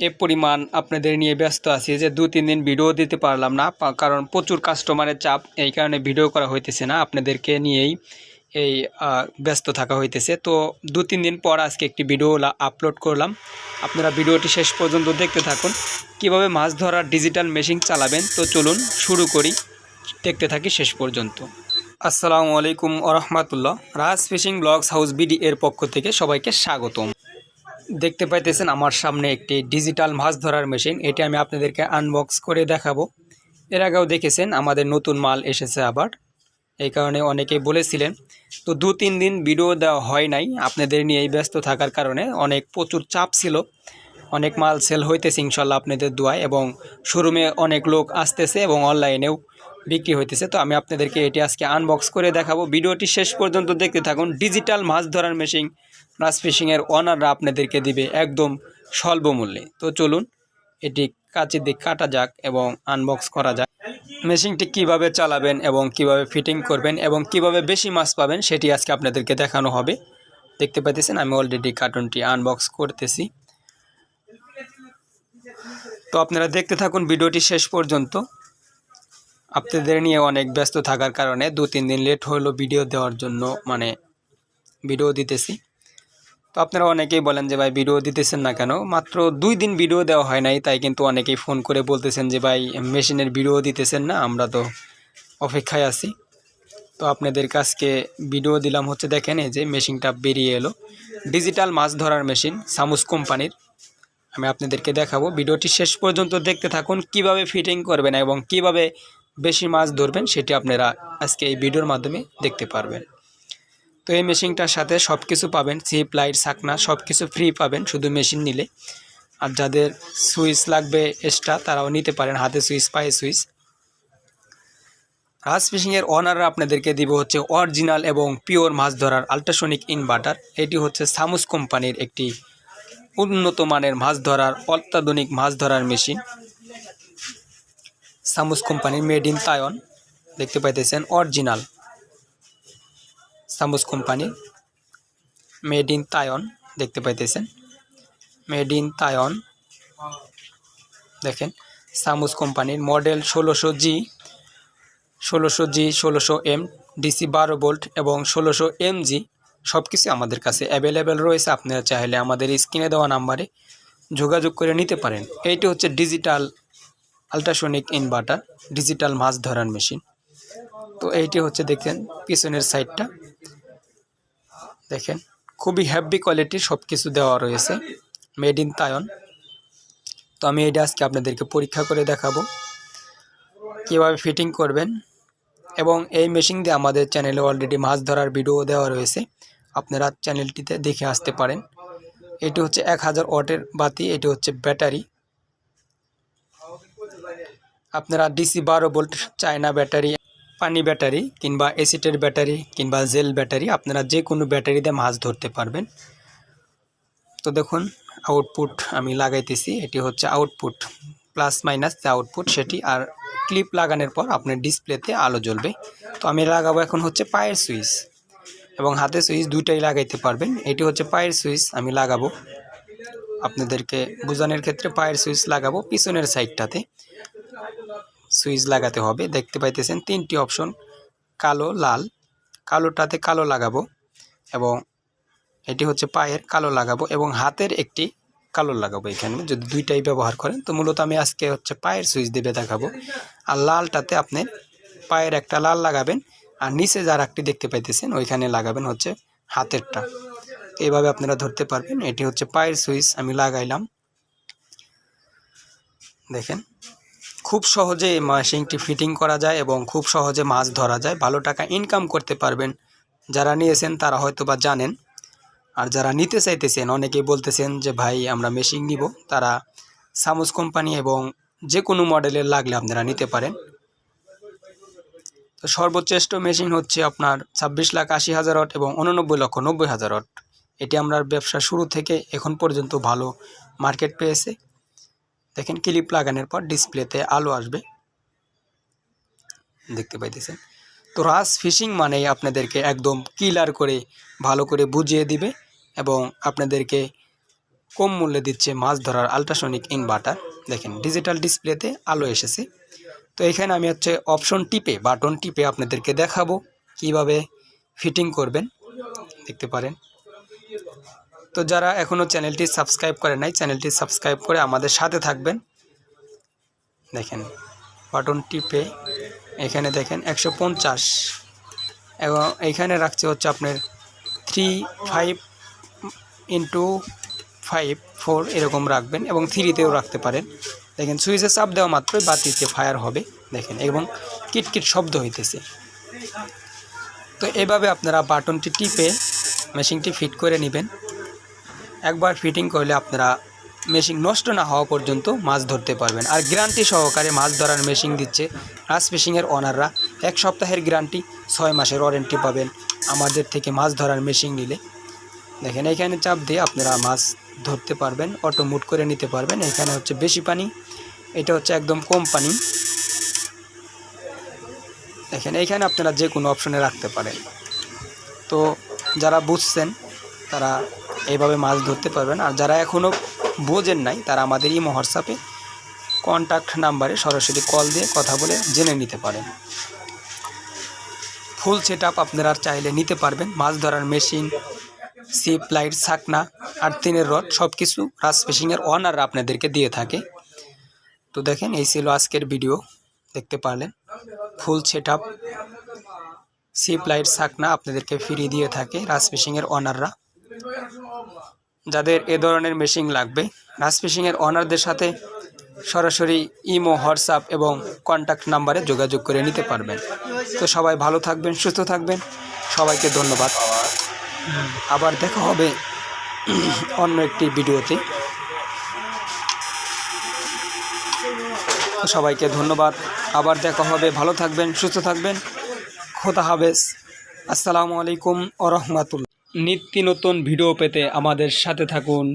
এ পরিমাণ আপনাদের নিয়ে ব্যস্ত আছি যে 2-3 দিন ভিডিও দিতে পারলাম না, কারণ প্রচুর কাস্টমারের চাপ, এই কারণে ভিডিও করা হইতেছে না। আপনাদেরকে নিয়েই এই ব্যস্ত থাকা হইতেছে। তো 2-3 দিন পর আজকে একটি ভিডিও আপলোড করলাম। আপনারা ভিডিওটি শেষ পর্যন্ত দেখতে থাকুন, কিভাবে মাছ ধরার ডিজিটাল মেশিন চালাবেন। তো চলুন শুরু করি, দেখতে থাকি শেষ পর্যন্ত। আসসালামু আলাইকুম ওয়া রাহমাতুল্লাহ। রাজ ফিশিং ব্লগস হাউস বিডি এর পক্ষ থেকে সবাইকে স্বাগতম। দেখতে পাইতেছেন আমার সামনে একটি ডিজিটাল মাছ ধরার মেশিন। এটি আমি আপনাদেরকে আনবক্স করে দেখাবো। এর আগেও দেখেছেন আমাদের নতুন মাল এসেছে আবার, এই কারণে অনেকেই বলেছিলেন। তো 2-3 দিন ভিডিও দেওয়া হয় নাই, আপনাদের নিয়ে ব্যস্ত থাকার কারণে। প্রচুর চাপ ছিল, অনেক মাল সেল হইতেছে ইনশাল্লাহ আপনাদের দোয়ায়, এবং শোরুমে অনেক লোক আসতেছে এবং অনলাইনেও বিক্রি হইতেছে। তো আমি আপনাদেরকে এটি আজকে আনবক্স করে দেখাবো। ভিডিওটি শেষ পর্যন্ত দেখতে থাকুন। ডিজিটাল মাছ ধরার মেশিন রাজ ফিশিংয়ের ওনাররা আপনাদেরকে দিবে একদম স্বল্প মূল্যে। তো চলুন এটি কাঁচি দিয়ে কাটা যাক এবং আনবক্স করা যাক। মেশিনটি কিভাবে চালাবেন এবং কিভাবে ফিটিং করবেন এবং কিভাবে বেশি মাছ পাবেন সেটি আজকে আপনাদেরকে দেখানো হবে। দেখতে পাইতেছেন আমি অলরেডি কার্টুনটি আনবক্স করতেছি। তো আপনারা দেখতে থাকুন ভিডিওটি শেষ পর্যন্ত। আপনাদের নিয়ে অনেক ব্যস্ত থাকার কারণে 2-3 দিন লেট হলো ভিডিও দেওয়ার জন্য, ভিডিও দিতেছি। তো আপনারা অনেকেই বলেন যে ভাই ভিডিও দিতেছেন না কেন, মাত্র 2 দিন ভিডিও দেওয়া হয় নাই, তাই কিন্তু অনেকেই ফোন করে বলতেছেন যে ভাই মেশিনের ভিডিও দিতেছেন না, আমরা তো অপেক্ষায় আছি। তো আপনাদের কাছকে ভিডিও দিলাম হচ্ছে, দেখেন এই যে মেশিনটা বেরিয়ে এলো, ডিজিটাল মাছ ধরার মেশিন সামুস কোম্পানির। আমি আপনাদেরকে দেখাবো, ভিডিওটি শেষ পর্যন্ত দেখতে থাকুন। কিভাবে ফিটিং করবেন এবং কিভাবে বেশি মাছ ধরবেন সেটি আপনারা আজকে এই ভিডিওর মাধ্যমে দেখতে পারবেন। তো এই মেশিনটার সাথে সব কিছু পাবেন, সিপ, লাইট, ছাকনা সব কিছু ফ্রি পাবেন শুধু মেশিন নিলে। আর যাদের সুইচ লাগবে এক্সট্রা তারাও নিতে পারেন, হাতে সুইচ, পায়ে সুইচ। রাজ ফিশিংয়ের ওনাররা আপনাদেরকে দিব হচ্ছে অরিজিনাল এবং পিওর মাছ ধরার আল্ট্রাসনিক ইনভার্টার। এটি হচ্ছে সামুস কোম্পানির একটি উন্নত মানের মাছ ধরার, অত্যাধুনিক মাছ ধরার মেশিন। সামুস কোম্পানির, মেড ইন তাইওয়ান। দেখতে পাইতেছেন অরিজিনাল সামুস কোম্পানির, মেড ইন তাইওয়ান। দেখতে পাইতেছেন মেড ইন তাইওয়ান। দেখেন সামুস কোম্পানির, model 1600G, 1600M, DC 12 volt এবং 1600mg সব কিছু আমাদের কাছে অ্যাভেলেবেল রয়েছে। আপনারা চাইলে আমাদের স্ক্রিনে দেওয়া নাম্বারে যোগাযোগ করে নিতে পারেন। এইটি হচ্ছে ডিজিটাল আল্ট্রাসনিক ইনভার্টার, ডিজিটাল মাছ ধরার মেশিন। তো এইটি হচ্ছে দেখেন পিছনের সাইডটা, দেখেন খুবই হেভি কোয়ালিটির সব কিছু দেওয়া রয়েছে, মেড ইন তাইওয়ান। তো আমি এটা আজকে আপনাদেরকে পরীক্ষা করে দেখাবো কীভাবে ফিটিং করবেন। এবং এই মেশিন দিয়ে আমাদের চ্যানেলে অলরেডি মাছ ধরার ভিডিও দেওয়া রয়েছে, আপনারা চ্যানেলটিতে দেখে আসতে পারেন। এটি হচ্ছে 1000 ওয়াটের বাতি, এটি হচ্ছে ব্যাটারি। আপনারা DC 12 ভোল্ট, চায়না ব্যাটারি, পানি ব্যাটারি কিংবা অ্যাসিডের ব্যাটারি কিংবা জেল ব্যাটারি, আপনারা যে কোনো ব্যাটারি দিয়ে মাছ ধরতে পারবেন। তো দেখুন আউটপুট আমি লাগাইতেছি, এটি হচ্ছে আউটপুট, প্লাস মাইনাস যে আউটপুট সেটি। আর ক্লিপ লাগানোর পর আপনার ডিসপ্লেতে আলো জ্বলবে। তো আমি লাগাবো এখন হচ্ছে পায়ের সুইচ এবং হাতে সুইচ, দুইটাই লাগাইতে পারবেন। এটি হচ্ছে পায়ের সুইচ আমি লাগাবো, আপনাদেরকে বোঝানোর ক্ষেত্রে পায়ের সুইচ লাগাবো। পিছনের সাইডটাতে সুইচ লাগাতে হবে। দেখতে পাইতেছেন 3টি অপশন, কালো, লাল। কালোটাতে কালো লাগাবো এবং এটি হচ্ছে পায়ের, কালো লাগাবো এবং হাতের একটি কালো লাগাবো এখানে, যদি দুইটাই ব্যবহার করেন। তো মূলত আমি আজকে হচ্ছে পায়ের সুইচ দিয়ে দেখাবো। আর লালটাতে আপনি পায়ের একটা লাল লাগাবেন, আর নিচে যার একটি দেখতে পাইতেছেন ওইখানে লাগাবেন হচ্ছে হাতেরটা। এইভাবে আপনারা ধরতে পারবেন। এটি হচ্ছে পায়ের সুইচ আমি লাগাইলাম। দেখেন খুব সহজে এই মেশিনটি ফিটিং করা যায় এবং খুব সহজে মাছ ধরা যায়, ভালো টাকা ইনকাম করতে পারবেন। যারা নিয়েছেন তারা হয়তো বা জানেন, আর যারা নিতে চাইতেছেন অনেকেই বলতেছেন যে ভাই আমরা মেশিন নিব, তারা সামুস কোম্পানি এবং যে কোনো মডেলের লাগলে আপনারা নিতে পারেন। তো সর্বশ্রেষ্ঠ মেশিন হচ্ছে আপনার 26,80,000 ওয়াট এবং 89,90,000 ওয়াট। এটি আমরা ব্যবসা শুরু থেকে এখন পর্যন্ত ভালো মার্কেট পেয়েছে। দেখেন ক্লিপ লাগানোর পর ডিসপ্লেতে আলো আসবে, দেখতে পাইতেছেন। তো রাজ ফিশিং মানেই আপনাদেরকে একদম ক্লিয়ার করে ভালো করে বুঝিয়ে দিবে এবং আপনাদেরকে কম মূল্যে দিচ্ছে মাছ ধরার আল্ট্রাসনিক ইনভার্টার। দেখেন ডিজিটাল ডিসপ্লেতে আলো এসেছে। তো এখানে আমি হচ্ছে অপশন টিপে বাটন টিপে আপনাদেরকে দেখাবো কিভাবে ফিটিং করবেন, দেখতে পারেন। তো যারা এখনও চ্যানেলটি সাবস্ক্রাইব করে নাই, চ্যানেলটি সাবস্ক্রাইব করে আমাদের সাথে থাকবেন। দেখেন বাটন টিপে এখানে দেখেন 150 এবং এইখানে রাখছে হচ্ছে আপনার 3-5x5-4 এরকম রাখবেন এবং 3-তেও রাখতে পারেন। দেখেন সুইচে চাপ দেওয়া মাত্রই বাতিতে ফায়ার হবে দেখেন, এবং কিটকিট শব্দ হইতেছে। তো এভাবে আপনারা বাটনটি টিপে মেশিনটি ফিট করে নেবেন। একবার ফিটিং করলে আপনারা মেশিন নষ্ট না হওয়া পর্যন্ত মাছ ধরতে পারবেন। আর গ্যারান্টি সহকারে মাছ ধরার মেশিন দিচ্ছে রাস ফিশিংয়ের ওনাররা। 1 সপ্তাহের গ্যারান্টি, 6 মাসের ওয়ারেন্টি পাবেন আমাদের থেকে মাছ ধরার মেশিন নিলে। দেখেন এখানে চাপ দিয়ে আপনারা মাছ ধরতে পারবেন, অটো মুট করে নিতে পারবেন। এখানে হচ্ছে বেশি পানি, এটা হচ্ছে একদম কম পানি। দেখেন এইখানে আপনারা যে কোনো অপশনে রাখতে পারেন। তো যারা বুঝছেন তারা এইভাবে মাছ ধরতে পারবেন। আর যারা এখনও বোঝেন নাই তারা আমাদের ইমো হোয়াটসঅ্যাপে কন্ট্যাক্ট নাম্বারে সরাসরি কল দিয়ে কথা বলে জেনে নিতে পারেন। ফুল সেট আপ আপনারা চাইলে নিতে পারবেন। মাছ ধরার মেশিন, সিপ, লাইট, ছাকনা আর তিনের রড সব কিছু রাস ফিশিংয়ের ওনাররা আপনাদেরকে দিয়ে থাকে। তো দেখেন এই ছিল আজকের ভিডিও, দেখতে পারলেন ফুল সেট আপ, সিপ, লাইট, ছাকনা আপনাদেরকে ফ্রি দিয়ে থাকে রাস ফিশিংয়ের ওনাররা। যাদের এ ধরনের মেশিন লাগবে রাস ফিশিংয়ের ওনারদের সাথে সরাসরি ইমো, হোয়াটসঅ্যাপ এবং কন্ট্যাক্ট নাম্বারে যোগাযোগ করে নিতে পারবেন। তো সবাই ভালো থাকবেন, সুস্থ থাকবেন, সবাইকে ধন্যবাদ। আবার দেখা হবে অন্য একটি ভিডিওতে। সবাইকে ধন্যবাদ, আবার দেখা হবে। ভালো থাকবেন, সুস্থ থাকবেন, খোদা হাফেজ। আসসালামু আলাইকুম ওয়া রাহমাতুল্লাহ। নিত্য নতুন ভিডিও পেতে আমাদের সাথে থাকুন।